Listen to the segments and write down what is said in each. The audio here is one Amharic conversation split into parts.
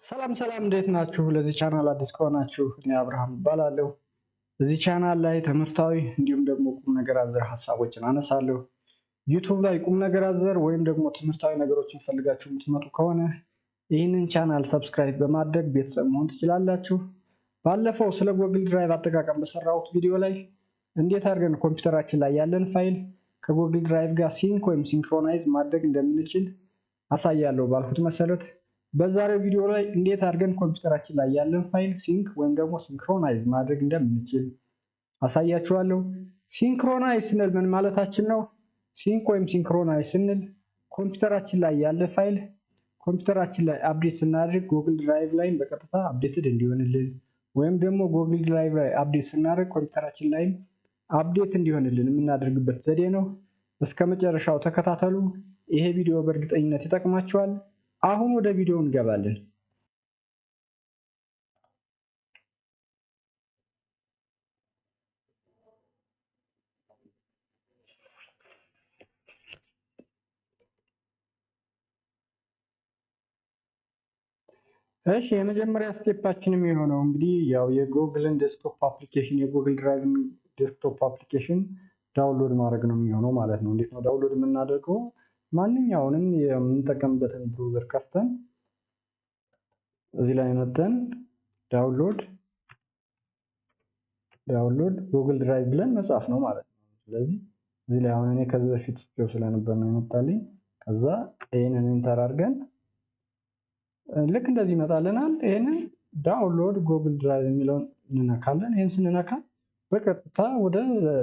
ሰላም ሰላም እንዴት ናችሁ? ለዚህ ቻናል አዲስ ከሆናችሁ እኔ አብርሃም እባላለሁ። እዚህ ቻናል ላይ ትምህርታዊ እንዲሁም ደግሞ ቁም ነገር አዘር ሀሳቦችን አነሳለሁ። ዩቱብ ላይ ቁም ነገር አዘር ወይም ደግሞ ትምህርታዊ ነገሮችን ፈልጋችሁ የምትመጡ ከሆነ ይህንን ቻናል ሰብስክራይብ በማድረግ ቤተሰብ መሆን ትችላላችሁ። ባለፈው ስለ ጎግል ድራይቭ አጠቃቀም በሰራሁት ቪዲዮ ላይ እንዴት አድርገን ኮምፒውተራችን ላይ ያለን ፋይል ከጎግል ድራይቭ ጋር ሲንክ ወይም ሲንክሮናይዝ ማድረግ እንደምንችል አሳያለሁ ባልኩት መሰረት በዛሬው ቪዲዮ ላይ እንዴት አድርገን ኮምፒውተራችን ላይ ያለን ፋይል ሲንክ ወይም ደግሞ ሲንክሮናይዝ ማድረግ እንደምንችል አሳያችኋለሁ። ሲንክሮናይዝ ስንል ምን ማለታችን ነው? ሲንክ ወይም ሲንክሮናይዝ ስንል ኮምፒውተራችን ላይ ያለ ፋይል ኮምፒውተራችን ላይ አፕዴት ስናደርግ ጎግል ድራይቭ ላይ በቀጥታ አፕዴትድ እንዲሆንልን ወይም ደግሞ ጎግል ድራይቭ ላይ አፕዴት ስናደርግ ኮምፒውተራችን ላይ አፕዴት እንዲሆንልን የምናደርግበት ዘዴ ነው። እስከ መጨረሻው ተከታተሉ። ይሄ ቪዲዮ በእርግጠኝነት ይጠቅማችኋል። አሁን ወደ ቪዲዮ እንገባለን። እሺ የመጀመሪያ ስቴፓችን የሚሆነው እንግዲህ ያው የጉግልን ዴስክቶፕ አፕሊኬሽን የጉግል ድራይቭን ዴስክቶፕ አፕሊኬሽን ዳውንሎድ ማድረግ ነው የሚሆነው ማለት ነው። እንዴት ነው ዳውንሎድ የምናደርገው? ማንኛውንም የምንጠቀምበትን ብራውዘር ከፍተን እዚህ ላይ መተን ዳውንሎድ ጉግል ድራይቭ ብለን መጻፍ ነው ማለት ነው። ስለዚህ እዚህ ላይ አሁን እኔ ከዚህ በፊት ጽፌው ስለነበር ነው የመጣልኝ። ከዛ ይሄንን ኢንተር አድርገን ልክ እንደዚህ ይመጣልናል። ይሄንን ዳውንሎድ ጉግል ድራይቭ የሚለውን እንነካለን። ይሄን ስንነካ በቀጥታ ወደ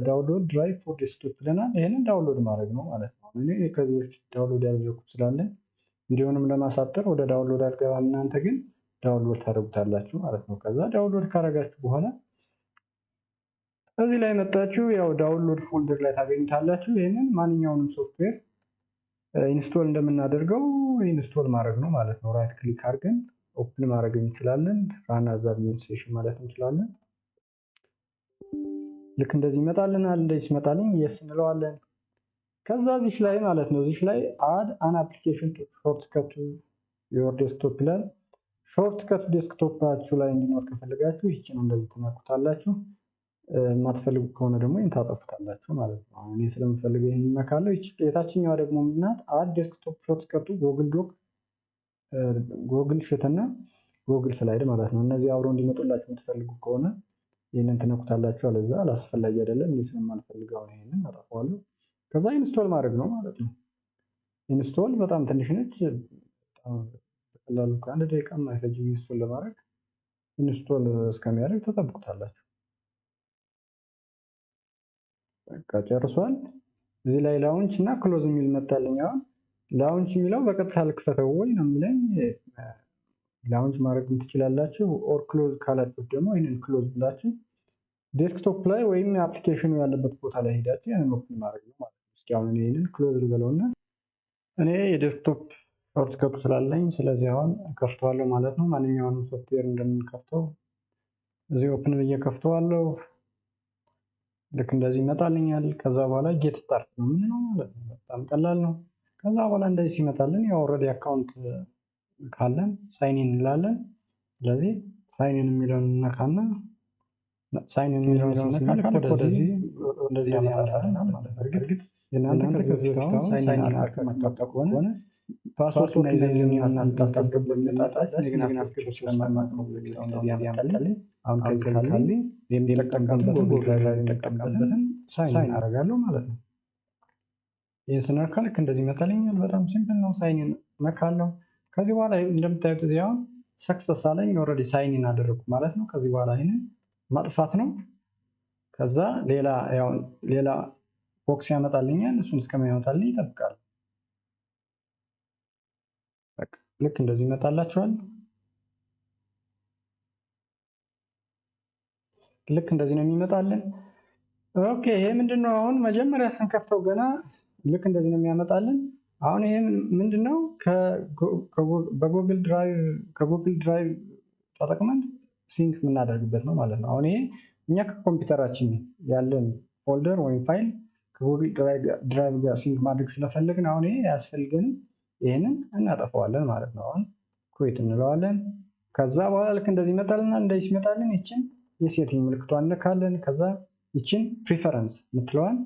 ዳውንሎድ ድራይቭ ፎር ዴስክቶፕ ይለናል። ይሄንን ዳውንሎድ ማድረግ ነው ማለት ነው። እኔ ከዚህ በፊት ዳውንሎድ ያደረኩት ስላለ ቪዲዮንም ለማሳጠር ወደ ዳውንሎድ አልገባም። እናንተ ግን ዳውንሎድ ታደርጉታላችሁ ማለት ነው። ከዛ ዳውንሎድ ካደረጋችሁ በኋላ እዚህ ላይ መጣችሁ ያው ዳውንሎድ ፎልደር ላይ ታገኙታላችሁ። ይሄንን ማንኛውንም ሶፍትዌር ኢንስቶል እንደምናደርገው ኢንስቶል ማድረግ ነው ማለት ነው። ራይት ክሊክ አድርገን ኦፕን ማድረግ እንችላለን። ራን አዝ አድሚኒስትሬሽን ማለት እንችላለን። ልክ እንደዚህ ይመጣልናል። እንደዚህ ይመጣልኝ የስ እንለዋለን። ከዛ እዚህ ላይ ማለት ነው እዚህ ላይ አድ አን አፕሊኬሽን ቱ ሾርትከት ዮር ዴስክቶፕ ይላል። ሾርትከት ዴስክቶፓችሁ ላይ እንዲኖር ከፈለጋችሁ ይህችን እንደዚህ ትነኩታላችሁ። የማትፈልጉ ከሆነ ደግሞ ይህን ታጠፉታላችሁ ማለት ነው። እኔ ስለምፈልገው ይህን እነካለሁ። የታችኛዋ ደግሞ ምንድናት? አድ ዴስክቶፕ ሾርትከቱ ጎግል ዶክ፣ ጎግል ሽት እና ጎግል ስላይድ ማለት ነው። እነዚህ አብረው እንዲመጡላችሁ የምትፈልጉ ከሆነ ይህንን ትነኩታላችሁ። አለዛ አላስፈላጊ አይደለም። እኔ ስለማልፈልገው ይህንን አጠፋዋለሁ። ከዛ ኢንስቶል ማድረግ ነው ማለት ነው። ኢንስቶል በጣም ትንሽ ነች። በቀላሉ ከአንድ ደቂቃ የማይፈጅ ኢንስቶል ለማድረግ ኢንስቶል እስከሚያደርግ ተጠብቁታላችሁ። በቃ ጨርሷል። እዚህ ላይ ላውንች እና ክሎዝ የሚል መጣልኝ። አሁን ላውንች የሚለው በቀጥታ ልክፈተው ወይ ነው የሚለኝ። ላውንች ማድረግ ትችላላችሁ። ኦር ክሎዝ ካላችሁ ደግሞ ይሄንን ክሎዝ ብላችሁ ዴስክቶፕ ላይ ወይም አፕሊኬሽኑ ያለበት ቦታ ላይ ሄዳችሁ ያንን ኦፕን ማድረግ ነው ማለት ነው። እስኪ አሁን ይሄንን ክሎዝ ልበለውና እኔ የዴስክቶፕ ሾርትከቱ ስላለኝ ስለዚህ አሁን ከፍተዋለሁ ማለት ነው። ማንኛውንም ሶፍትዌር እንደምንከፍተው እዚህ ኦፕን ብዬ ከፍተዋለሁ። ልክ እንደዚህ ይመጣልኛል። ከዛ በኋላ ጌት ስታርት ነው የምንለው ማለት ነው። በጣም ቀላል ነው። ከዛ በኋላ እንደዚህ ሲመጣልን ያው ኦልሬዲ አካውንት ካለን ሳይን ኢን እንላለን። ስለዚህ ሳይን ኢን የሚለውን እንነካና ሳይን ኢን የሚለውን ስንነካ ወደዚህ እንደዚህ ያመጣልናል ማለት ነው። እርግጥ የእናንተ ከዚህ በፊት አሁን ሳይን ኢን አድርጋችሁ ከሆነ ፓስወርድ እና ዩዘርኔም እናስታስገቡ የሚመጣጣች ግን አስገብቼ ስለማልማቅ ነው እንደዚህ ያመጣልኝ። አሁን ከዚህ ካለኝ የሚጠቀምበትን ጎግል ድራይቭ የሚጠቀምበትን ሳይን አደርጋለሁ ማለት ነው። ይህን ስነካ ልክ እንደዚህ ይመጣልኛል። በጣም ሲምፕል ነው። ሳይን ኢን ነካለሁ። ከዚህ በኋላ እንደምታዩት እዚህ አሁን ሰክሰስ አለኝ። ኦልሬዲ ሳይን ኢን አደረኩ ማለት ነው። ከዚህ በኋላ ይሄንን ማጥፋት ነው። ከዛ ሌላ ቦክስ ያመጣልኛል። እሱን እስከሚያመጣልኝ ይጠብቃል። በቃ ልክ እንደዚህ ይመጣላችኋል። ልክ እንደዚህ ነው የሚመጣልን። ኦኬ ይሄ ምንድነው? አሁን መጀመሪያ ስንከፍተው ገና ልክ እንደዚህ ነው የሚያመጣልን። አሁን ይሄ ምንድነው? ከጉግል ድራይቭ ተጠቅመን ሲንክ የምናደርግበት ነው ማለት ነው። አሁን ይሄ እኛ ከኮምፒውተራችን ያለን ፎልደር ወይም ፋይል ከጉግል ድራይቭ ጋር ሲንክ ማድረግ ስለፈለግን አሁን ይሄ አያስፈልገንም። ይሄንን እናጠፋዋለን ማለት ነው። አሁን ኩዊት እንለዋለን። ከዛ በኋላ ልክ እንደዚህ ይመጣልናል። እንደዚህ ይመጣልን ይችን የሴቲንግ ምልክቷን እንነካለን። ከዛ ይችን ፕሪፈረንስ የምትለዋን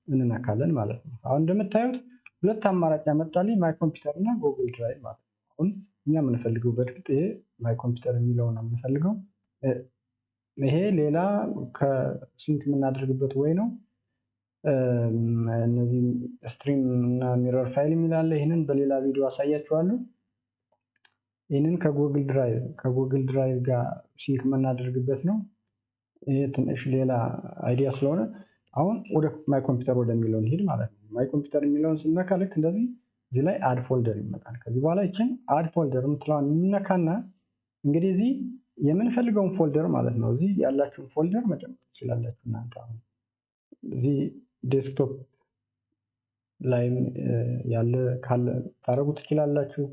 እንነካለን ማለት ነው። አሁን እንደምታዩት ሁለት አማራጭ ያመጣልኝ ማይ ኮምፒውተር እና ጉግል ድራይቭ ማለት ነው። አሁን እኛ የምንፈልገው በእርግጥ ይሄ ማይ ኮምፒውተር የሚለውን ነው የምንፈልገው። ይሄ ሌላ ከሲንክ የምናደርግበት ወይ ነው። እነዚህ ስትሪም እና ሚረር ፋይል የሚላለ ይህንን በሌላ ቪዲዮ አሳያችኋለሁ። ይህንን ከጉግል ድራይቭ ጋር ሲንክ የምናደርግበት ነው። ይሄ ትንሽ ሌላ አይዲያ ስለሆነ አሁን ወደ ማይ ኮምፒውተር ወደሚለው እንሂድ ማለት ነው። ማይ ኮምፒውተር የሚለውን ስነካ ልክ እንደዚህ እዚህ ላይ አድ ፎልደር ይመጣል። ከዚህ በኋላ ይችን አድ ፎልደር የምትለዋን እንነካና እንግዲህ እዚህ የምንፈልገውን ፎልደር ማለት ነው እዚህ ያላችሁን ፎልደር መጨመር ትችላላችሁ እናንተ። አሁን እዚህ ዴስክቶፕ ላይም ያለ ካለ ታደርጉ ትችላላችሁ፣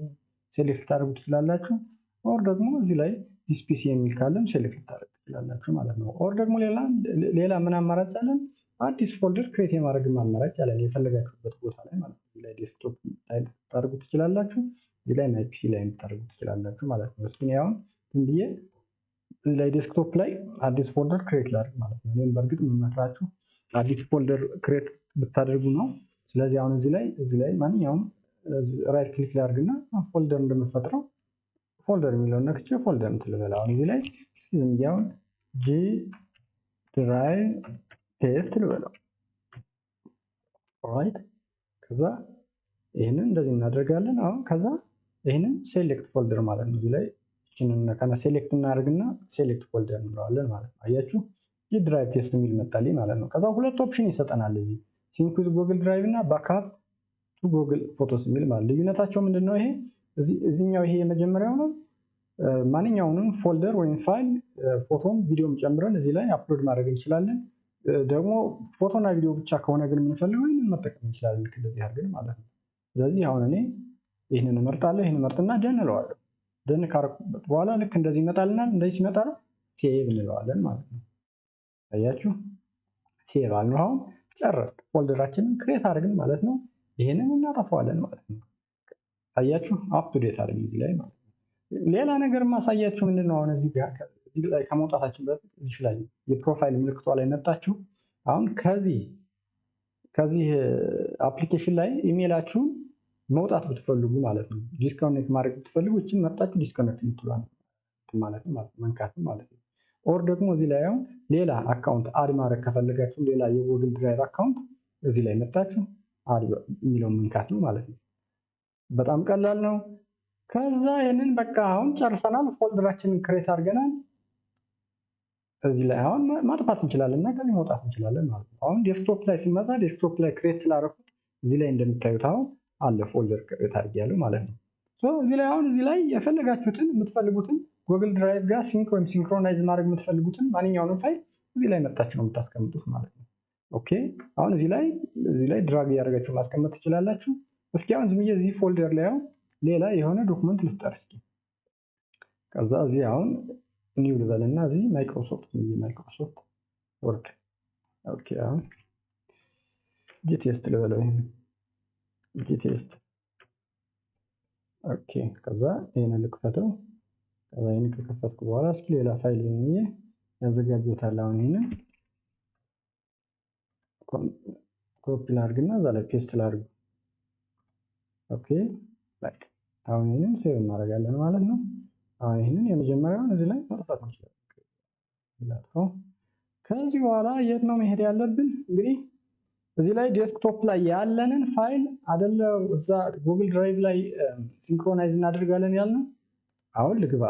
ሴሌክት ታደርጉ ትችላላችሁ። ኦር ደግሞ እዚህ ላይ ዲስ ፒሲ የሚል ካለም ሴሌክት ታደርጉ ትችላላችሁ ማለት ነው። ኦር ደግሞ ሌላ ምን አማራጭ አለን? አዲስ ፎልደር ክሬት የማድረግ አማራጭ አለን የፈለጋችሁበት ቦታ ላይ ማለት ነው። እዚህ ላይ ዴስክቶፕ ላይ ታደርጉ ትችላላችሁ፣ እዚህ ላይ ፒሲ ላይ ታደርጉ ትችላላችሁ ማለት ነው። እስኪ አሁን እንዲህ እዚህ ላይ ዴስክቶፕ ላይ አዲስ ፎልደር ክሬት ላድርግ ማለት ነው። እኔም በእርግጥ የምመክራችሁ አዲስ ፎልደር ክሬት ብታደርጉ ነው። ስለዚህ አሁን እዚህ ላይ ማንኛውም ራይት ክሊክ ላድርግና ፎልደር እንደምፈጥረው ፎልደር የሚለውን ነክቼ ፎልደር እንትልበል። አሁን እዚህ ላይ ያውን ጂ ድራይቭ ፔስት ልበለው። ኦራይት ከዛ ይህንን እንደዚህ እናደርጋለን። አሁን ከዛ ይህንን ሴሌክት ፎልደር ማለት ነው። እዚህ ላይ ከና ሴሌክት እናደርግና ሴሌክት ፎልደር እንለዋለን ማለት ነው። አያችሁ ጂ ድራይቭ ፔስት የሚል መጣልኝ ማለት ነው። ከዛ ሁለት ኦፕሽን ይሰጠናል እዚህ ሲንክ ዊዝ ጉግል ድራይቭ እና ባክአፕ ቱ ጉግል ፎቶስ የሚል ማለት። ልዩነታቸው ምንድነው? ይሄ እዚህኛው ይሄ የመጀመሪያው ነው። ማንኛውንም ፎልደር ወይም ፋይል ፎቶም ቪዲዮም ጨምረን እዚህ ላይ አፕሎድ ማድረግ እንችላለን። ደግሞ ፎቶና ቪዲዮ ብቻ ከሆነ ግን የምንፈልገው ይህንን መጠቀም እንችላለን። ልክ እንደዚህ አድርገን ማለት ነው። ስለዚህ አሁን እኔ ይህንን እመርጣለሁ። ይህንን መርጥና ደን እለዋለሁ። ደን ካረኩበት በኋላ ልክ እንደዚህ ይመጣልናል። እንደዚህ ሲመጣ ሴቭ እንለዋለን ማለት ነው። አያችሁ ሴቭ አልነው። አሁን ጨረስን። ፎልደራችንን ክሬት አድርገን ማለት ነው። ይሄንን እናጠፋዋለን ማለት ነው። አያችሁ አፕ ቱ ዴት አድርገን እዚህ ላይ ማለት ነው። ሌላ ነገር ማሳያችሁ ምንድነው? አሁን እዚህ ላይ ከመውጣታችን በፊት እዚህ ላይ የፕሮፋይል ምልክቷ ላይ መጣችሁ። አሁን ከዚህ አፕሊኬሽን ላይ ኢሜይላችሁን መውጣት ብትፈልጉ ማለት ነው፣ ዲስኮኔክት ማድረግ ብትፈልጉ እቺን መጣችሁ ዲስኮኔክት የምትሏን ማለት ነው መንካት ማለት ነው። ኦር ደግሞ እዚህ ላይ አሁን ሌላ አካውንት አድ ማድረግ ከፈለጋችሁ ሌላ የጉግል ድራይቭ አካውንት እዚህ ላይ መጣችሁ አድ የሚለውን መንካት ነው ማለት ነው። በጣም ቀላል ነው። ከዛ ይሄንን በቃ አሁን ጨርሰናል። ፎልደራችንን ክሬት አድርገናል። እዚህ ላይ አሁን ማጥፋት እንችላለን እና ከዚህ መውጣት እንችላለን ማለት ነው። አሁን ዴስክቶፕ ላይ ሲመጣ ዴስክቶፕ ላይ ክሬት ስላደረኩት እዚህ ላይ እንደምታዩት አሁን አለ ፎልደር ክሬት አድርጌያለሁ ማለት ነው። እዚህ ላይ አሁን እዚህ ላይ የፈለጋችሁትን የምትፈልጉትን ጉግል ድራይቭ ጋር ሲንክ ወይም ሲንክሮናይዝ ማድረግ የምትፈልጉትን ማንኛውንም ፋይል እዚህ ላይ መጣችሁ ነው የምታስቀምጡት ማለት ነው። ኦኬ አሁን እዚህ ላይ ድራግ እያደረጋችሁ ማስቀመጥ ትችላላችሁ። እስኪ አሁን ዝም ብዬ እዚህ ፎልደር ላይ አሁን ሌላ የሆነ ዶክመንት ልፍጠር እስኪ። ከዛ እዚህ አሁን ኒው ልበልና እዚህ ማይክሮሶፍት ወርድ ኦኬ አሁን ጂቲኤስ ልበለው ይሄን ጂቲኤስ ኦኬ። ከዛ ይሄንን ልክፈተው። ከዛ ይሄን ከከፈትኩ በኋላ እስኪ ሌላ ፋይል ነው ያዘጋጀሁታል። አሁን ይሄንን ኮፒ ላድርግና እዛ ላይ ፔስት ላድርግ። ኦኬ በቃ አሁን ይሄንን ሴቭ እናደርጋለን ማለት ነው። አሁን ይሄንን የመጀመሪያውን እዚህ ላይ ማጥፋት እንችላለን። ከዚህ በኋላ የት ነው መሄድ ያለብን? እንግዲህ እዚህ ላይ ዴስክቶፕ ላይ ያለንን ፋይል አይደለ እዛ ጉግል ድራይቭ ላይ ሲንክሮናይዝ እናደርጋለን ያልነው። አሁን ልግባ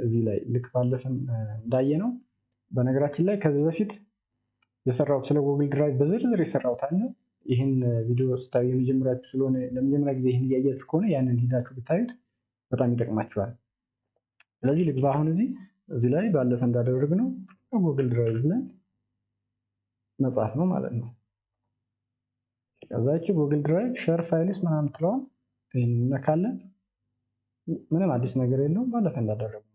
እዚህ ላይ ልክ ባለፈን እንዳየነው። በነገራችን ላይ ከዚህ በፊት የሰራሁት ስለ ጉግል ድራይቭ በዝርዝር የሰራሁት አለ። ይህን ቪዲዮ ስታዩ የመጀመሪያችሁ ስለሆነ ለመጀመሪያ ጊዜ ይህን እያያችሁ ከሆነ ያንን ሂዳችሁ ብታዩት በጣም ይጠቅማችኋል። ስለዚህ ልግባ አሁን እዚህ ላይ ባለፈ እንዳደረግነው ጉግል ድራይቭ ላይ መጻፍ ነው ማለት ነው። ከዛች ጉግል ድራይቭ ሼር ፋይልስ ምናምን ትለዋል። ይሄን እንነካለን። ምንም አዲስ ነገር የለውም ባለፈ እንዳደረግነው።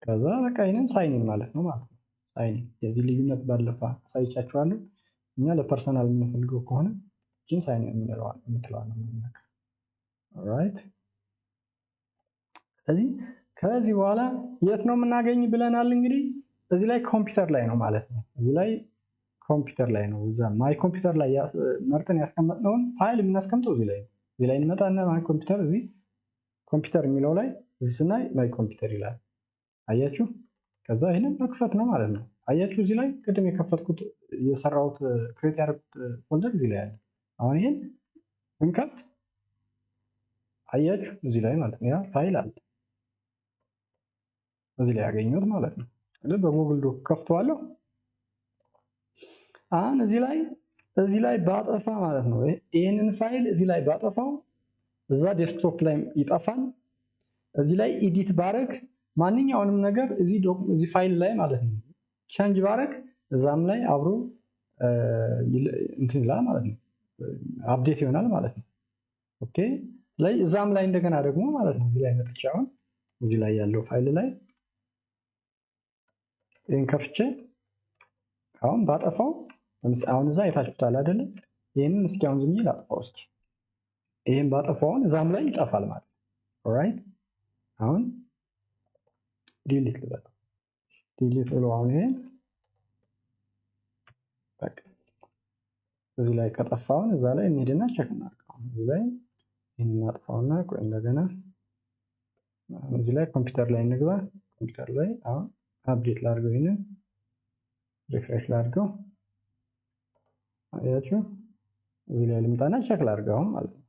ከዛ በቃ ይሄንን ሳይን ማለት ነው ማለት ነው። ሳይን የዚህ ልዩነት ባለፈ አሳይቻችኋለሁ። እኛ ለፐርሰናል የምንፈልገው ከሆነ እቺን ሳይን የምትለዋል ነው የምንነካው። ኦልራይት ስለዚህ ከዚህ በኋላ የት ነው የምናገኝ ብለናል? እንግዲህ እዚህ ላይ ኮምፒውተር ላይ ነው ማለት ነው። እዚህ ላይ ኮምፒውተር ላይ ነው። እዛ ማይ ኮምፒውተር ላይ መርጠን ያስቀመጥነውን ፋይል የምናስቀምጠው እዚህ ላይ ነው። እዚህ ላይ እንመጣና ማይ ኮምፒውተር እዚህ ኮምፒውተር የሚለው ላይ እዚህ ስናይ ማይ ኮምፒውተር ይላል። አያችሁ? ከዛ ይሄንን መክፈት ነው ማለት ነው። አያችሁ? እዚህ ላይ ቅድም የከፈትኩት የሰራሁት ክሬት ያደረኩት ፎልደር እዚህ ላይ አለ። አሁን ይሄን እንከፍት። አያችሁ? እዚህ ላይ ማለት ነው ያ ፋይል አለ እዚህ ላይ ያገኘሁት ማለት ነው። ስለዚህ በጉግል ዶክ ከፍተዋለሁ። አሁን እዚህ ላይ ባጠፋ ማለት ነው ይሄንን ፋይል እዚህ ላይ ባጠፋው እዛ ዴስክቶፕ ላይ ይጠፋል። እዚህ ላይ ኤዲት ባረግ ማንኛውንም ነገር እዚህ ፋይል ላይ ማለት ነው ቼንጅ ባረግ እዛም ላይ አብሮ እንትን ይላል ማለት ነው አፕዴት ይሆናል ማለት ነው። ኦኬ ላይ እዛም ላይ እንደገና ደግሞ ማለት ነው እዚህ ላይ መጥቼ አሁን እዚህ ላይ ያለው ፋይል ላይ ይሄን ከፍቼ አሁን ባጠፋው አሁን እዛ የታችሁታል አይደለ? ይሄንን እስኪ አሁን ዝም ብዬ ላጥፋው እስኪ። ይሄን ባጠፋው እዛም ላይ ይጠፋል ማለት ነው። ኦልራይት አሁን ዲሊት ልበለው። ዲሊት ብለው አሁን ይሄን በቃ እዚህ ላይ ከጠፋውን እዛ ላይ እንሄድና ቼክ እናድርገው። እዚህ ላይ ይሄን እናጥፋውና ቆይ እንደገና እዚህ ላይ ኮምፒውተር ላይ እንግባ። ኮምፒውተር ላይ አሁን አፕዴት ላድርገው፣ ይሄንን ሪፍሬሽ ላድርገው። አያችሁ? እዚህ ላይ ልምጣና ቼክ ላድርገው ማለት ነው።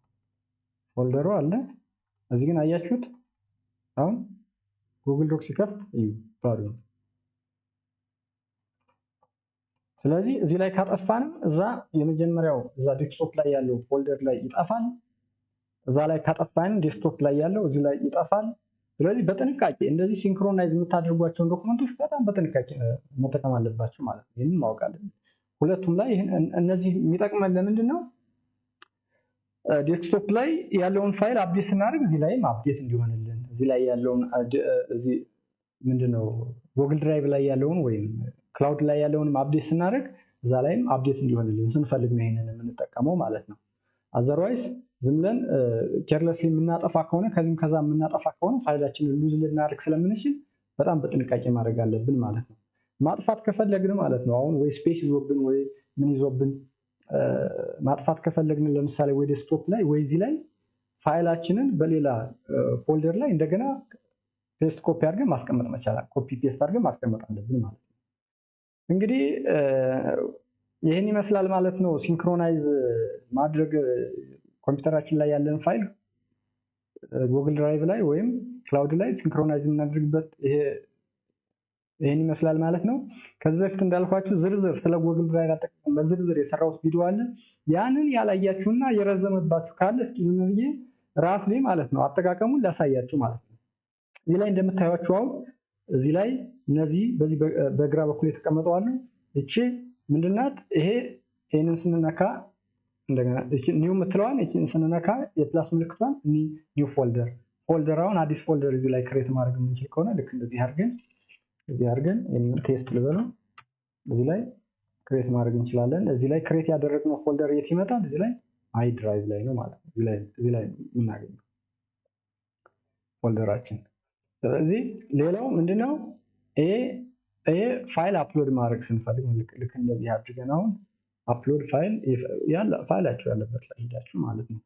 ፎልደሩ አለ እዚህ ግን አያችሁት? አሁን ጉግል ዶክ ሲከፍት እዩ ባዶ ነው። ስለዚህ እዚህ ላይ ካጠፋንም እዛ የመጀመሪያው እዛ ዴስክቶፕ ላይ ያለው ፎልደር ላይ ይጠፋል። እዛ ላይ ካጠፋንም ዴስክቶፕ ላይ ያለው እዚህ ላይ ይጠፋል። ስለዚህ በጥንቃቄ እንደዚህ ሲንክሮናይዝ የምታደርጓቸውን ዶክመንቶች በጣም በጥንቃቄ መጠቀም አለባችሁ ማለት ነው። ይሄንን ማወቅ አለብን። ሁለቱም ላይ እነዚህ የሚጠቅመን ለምንድን ነው? ዴስክቶፕ ላይ ያለውን ፋይል አፕዴት ስናደርግ እዚህ ላይም አፕዴት እንዲሆንልን እዚህ ላይ ያለውን እዚህ ምንድነው ጉግል ድራይቭ ላይ ያለውን ወይም ክላውድ ላይ ያለውን አፕዴት ስናደርግ እዛ ላይም አፕዴት እንዲሆንልን ስንፈልግ ነው ይሄንን የምንጠቀመው ማለት ነው። አዘርዋይስ ዝም ብለን ኬርለስሊ የምናጠፋ ከሆነ ከዚህም ከዛ የምናጠፋ ከሆነ ፋይላችንን ሉዝ ልናደርግ ስለምንችል በጣም በጥንቃቄ ማድረግ አለብን ማለት ነው። ማጥፋት ከፈለግን ማለት ነው አሁን ወይ ስፔስ ይዞብን ወይ ምን ይዞብን ማጥፋት ከፈለግን ለምሳሌ ወይ ዴስክቶፕ ላይ ወይ እዚህ ላይ ፋይላችንን በሌላ ፎልደር ላይ እንደገና ፔስት ኮፒ አድርገን ማስቀመጥ መቻል ኮፒ ፔስት አድርገን ማስቀመጥ አለብን ማለት ነው። እንግዲህ ይህን ይመስላል ማለት ነው። ሲንክሮናይዝ ማድረግ ኮምፒውተራችን ላይ ያለን ፋይል ጉግል ድራይቭ ላይ ወይም ክላውድ ላይ ሲንክሮናይዝ የምናደርግበት ይህን ይመስላል ማለት ነው። ከዚህ በፊት እንዳልኳችሁ ዝርዝር ስለ ጉግል ድራይቭ አጠቃቀም በዝርዝር የሰራሁት ቪዲዮ አለ። ያንን ያላያችሁና የረዘመባችሁ ካለ እስኪ ዝም ብዬ ራፍሊ ማለት ነው አጠቃቀሙን ላሳያችሁ ማለት ነው። እዚህ ላይ እንደምታዩቸው አሁን እዚህ ላይ እነዚህ በዚህ በግራ በኩል የተቀመጠው አሉ። እቺ ምንድናት? ይሄንን ስንነካ እንደገና እቺ ኒው የምትለዋን እቺን ስንነካ የፕላስ ምልክቷን ኒው ፎልደራውን አዲስ ፎልደር እዚህ ላይ ክሬት ማድረግ የምንችል ከሆነ ልክ እንደዚህ አድርገን ይሄንን ቴስት ልበለው እዚህ ላይ ክሬት ማድረግ እንችላለን። እዚህ ላይ ክሬት ያደረግነው ፎልደር የት ይመጣል? እዚህ ላይ አይ ድራይቭ ላይ ነው ማለት ነው። እዚህ ላይ የምናገኘው ፎልደራችን። ስለዚህ ሌላው ምንድነው? ይሄ ፋይል አፕሎድ ማድረግ ስንፈልግ ልክ እንደዚህ አድርገን አሁን አፕሎድ ፋይላችሁ ያለበት ላይ ሄዳችሁ ማለት ነው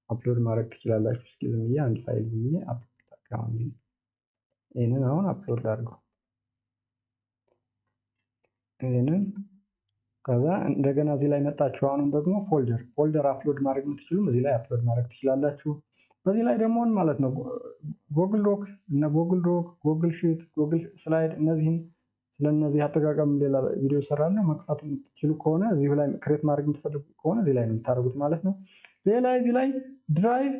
አፕሎድ ማድረግ ትችላላችሁ። እስኪ ዝም ብዬ አንድ ፋይል ዝም ብዬ አፕሎድ አካውንት ይሄንን አሁን አፕሎድ አድርገው ይሄንን ከዛ እንደገና እዚህ ላይ መጣችሁ አሁን ደግሞ ፎልደር አፕሎድ ማድረግ የምትችሉም እዚህ ላይ አፕሎድ ማድረግ ትችላላችሁ። በዚህ ላይ ደግሞ ማለት ነው ጉግል ዶክ እና ጉግል ሺት፣ ጉግል ስላይድ እነዚህን ስለነዚህ አጠቃቀም ሌላ ቪዲዮ እሰራለሁ። መክፈት የምትችሉ ከሆነ እዚህ ላይ ክሬት ማድረግ የምትፈልጉ ከሆነ እዚህ ላይ ነው የምታደርጉት ማለት ነው። ሌላ እዚህ ላይ ድራይቭ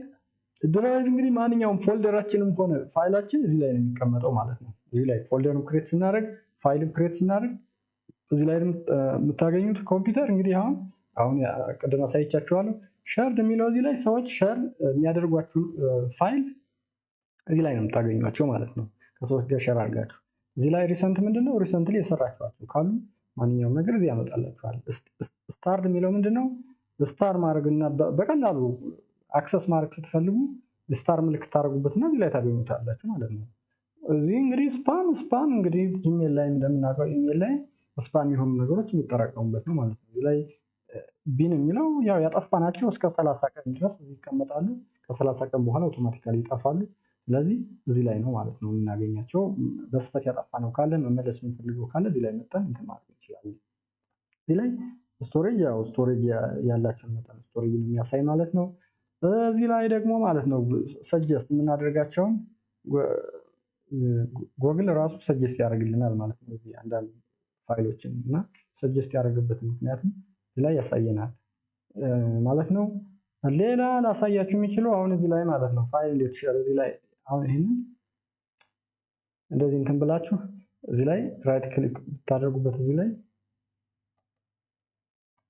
እንግዲህ ማንኛውም ፎልደራችንም ሆነ ፋይላችን እዚህ ላይ ነው የሚቀመጠው ማለት ነው። እዚህ ላይ ፎልደርም ክሬት ስናደርግ ፋይልም ክሬት ስናደርግ እዚህ ላይ የምታገኙት ኮምፒውተር እንግዲህ አሁን ቅድም አሳይቻችኋለሁ። ሸርድ የሚለው እዚህ ላይ ሰዎች ሸር የሚያደርጓችሁ ፋይል እዚህ ላይ ነው የምታገኟቸው ማለት ነው። ከሰዎች ጋር ሸር አድርጋችሁ እዚህ ላይ ሪሰንት ምንድነው ሪሰንትሊ የሰራችኋቸው ካሉ ማንኛውም ነገር እዚህ ያመጣላችኋል። ስታርድ የሚለው ምንድነው ስታር ማድረግና በቀላሉ አክሰስ ማድረግ ስትፈልጉ ስታር ምልክት ታደርጉበትና እዚህ ላይ ታገኙታላችሁ ማለት ነው። እዚህ እንግዲህ ስፓም እንግዲህ ኢሜል ላይ እንደምናውቀው ኢሜል ላይ ስፓም የሆኑ ነገሮች የሚጠራቀሙበት ነው ማለት ነው። እዚህ ላይ ቢን የሚለው ያው ያጠፋናቸው እስከ 30 ቀን ድረስ ይቀመጣሉ። ከ30 ቀን በኋላ አውቶማቲካሊ ይጠፋሉ። ስለዚህ እዚህ ላይ ነው ማለት ነው የምናገኛቸው። በስህተት ያጠፋነው ካለ መመለስ የምንፈልገው ካለ እዚህ ላይ መጣን እንትን ማለት እንችላለን። እዚህ ላይ ስቶሬጅ ያው ስቶሬጅ ያላቸውን መጠን ስቶሬጅ የሚያሳይ ማለት ነው። እዚህ ላይ ደግሞ ማለት ነው ሰጀስት የምናደርጋቸውን ጎግል ራሱ ሰጀስት ያደርግልናል ማለት ነው። እዚህ አንዳንድ ፋይሎችን እና ሰጀስት ያደረገበት ምክንያቱም እዚህ ላይ ያሳየናል ማለት ነው። ሌላ ላሳያችሁ የሚችለው አሁን እዚህ ላይ ማለት ነው ፋይል እንዴት ሼር እዚህ ላይ አሁን ይሄንን እንደዚህ እንትን ብላችሁ እዚህ ላይ ራይት ክሊክ ብታደርጉበት እዚህ ላይ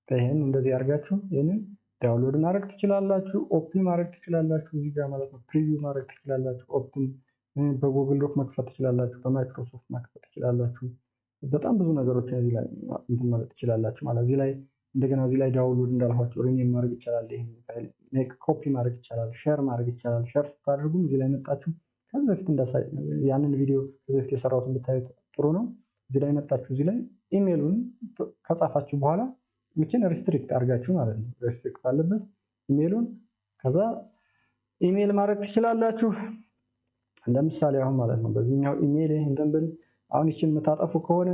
ይሄን እንደዚህ አድርጋችሁ ይሄንን ዳውንሎድ ማድረግ ትችላላችሁ፣ ኦፕን ማድረግ ትችላላችሁ እዚህ ጋር ማለት ነው። ፕሪቪው ማድረግ ትችላላችሁ፣ ኦፕን በጉግል ዶክ መክፈት ትችላላችሁ፣ በማይክሮሶፍት መክፈት ትችላላችሁ። በጣም ብዙ ነገሮችን እዚህ ላይ እንትን ማለት ትችላላችሁ ማለት እዚህ ላይ እንደገና እዚህ ላይ ዳውንሎድ እንዳልኳችሁ ሪኔም ማድረግ ይቻላል። ይሄን ፋይል ሜክ ኮፒ ማድረግ ይቻላል፣ ሼር ማድረግ ይቻላል። ሼር ስታደርጉ እዚህ ላይ መጣችሁ ከዚህ በፊት እንዳሳይ ያንን ቪዲዮ ከዚህ በፊት የሰራሁትን ብታዩት ጥሩ ነው። እዚህ ላይ መጣችሁ እዚህ ላይ ኢሜሉን ከጻፋችሁ በኋላ ምችን ሪስትሪክት አድርጋችሁ ማለት ነው። ሪስትሪክት አለበት ኢሜሉን ከዛ ኢሜል ማድረግ ትችላላችሁ። ለምሳሌ አሁን ማለት ነው በዚህኛው ኢሜል እንትን ብል አሁን ይችን የምታጠፉ ከሆነ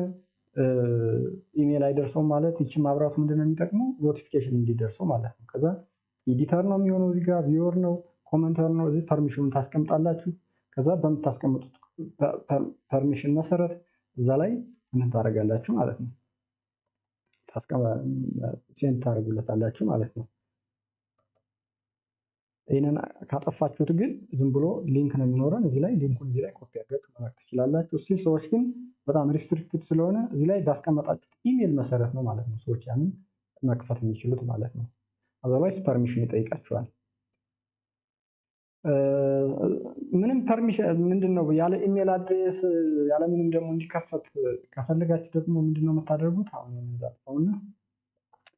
ኢሜል አይደርሰውም ማለት ይችን ማብራቱ ምንድነው የሚጠቅመው ኖቲፊኬሽን እንዲደርሰው ማለት ነው። ከዛ ኤዲተር ነው የሚሆነው እዚህ ጋር ቪወር ነው ኮሜንተር ነው እዚህ ፐርሚሽኑን ታስቀምጣላችሁ። ከዛ በምታስቀምጡት ፐርሚሽን መሰረት እዛ ላይ ምን ታደርጋላችሁ ማለት ነው ሴንድ ታደርጉለታላችሁ ማለት ነው። ይሄንን ካጠፋችሁት ግን ዝም ብሎ ሊንክ ነው የሚኖረን እዚህ ላይ ሊንኩን እዚህ ላይ ኮፒ አድርጋችሁ መላክ ትችላላችሁ። እሺ ሰዎች ግን በጣም ሪስትሪክትድ ስለሆነ እዚህ ላይ ባስቀመጣችሁት ኢሜል መሰረት ነው ማለት ነው ሰዎች ያንን መክፈት የሚችሉት ማለት ነው። አዘርዋይስ ፐርሚሽን ይጠይቃችኋል። ምንም ፐርሚሽን ምንድነው ያለ ኢሜል አድሬስ ያለ ምንም ደግሞ እንዲከፈት ከፈለጋችሁ ደግሞ ምንድነው የምታደርጉት አሁን እንዛውና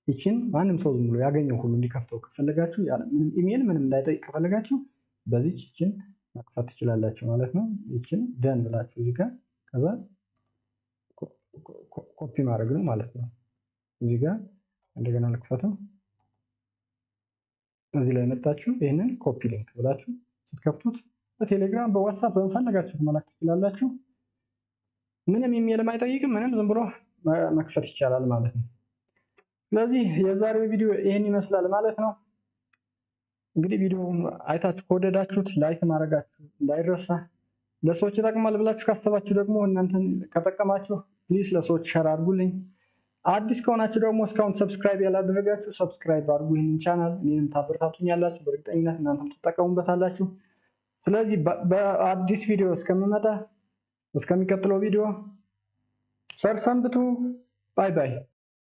ይችን ማንም ሰው ዝም ብሎ ያገኘው ሁሉ እንዲከፍተው ከፈለጋችሁ ያለ ምንም ኢሜል ምንም እንዳይጠይቅ ከፈለጋችሁ በዚህ ይችን መክፈት ትችላላችሁ ማለት ነው። ይችን ደን ብላችሁ እዚህ ጋር ከዛ ኮፒ ማድረግ ነው ማለት ነው። እዚህ ጋር እንደገና ልክፈተው እዚህ ላይ መጣችሁ ይሄንን ኮፒ ሊንክ ብላችሁ ስትከፍቱት በቴሌግራም በዋትስአፕ በመፈለጋችሁት መላክ ትችላላችሁ። ምንም ኢሜል አይጠይቅም ምንም ዝም ብሎ መክፈት ይቻላል ማለት ነው። ስለዚህ የዛሬው ቪዲዮ ይሄን ይመስላል ማለት ነው። እንግዲህ ቪዲዮውን አይታችሁ ከወደዳችሁት ላይክ ማድረጋችሁ እንዳይረሳ። ለሰዎች ይጠቅማል ብላችሁ ካሰባችሁ ደግሞ እናንተን ከጠቀማችሁ ፕሊዝ ለሰዎች ሼር አድርጉልኝ። አዲስ ከሆናችሁ ደግሞ እስካሁን ሰብስክራይብ ያላደረጋችሁ ሰብስክራይብ አድርጉ ይሄንን ቻናል። እኔንም ታበረታቱኛላችሁ፣ በእርግጠኝነት እናንተም ትጠቀሙበታላችሁ። ስለዚህ በአዲስ ቪዲዮ እስከሚቀጥለው ቪዲዮ ቸር ሰንብቱ። ባይ ባይ።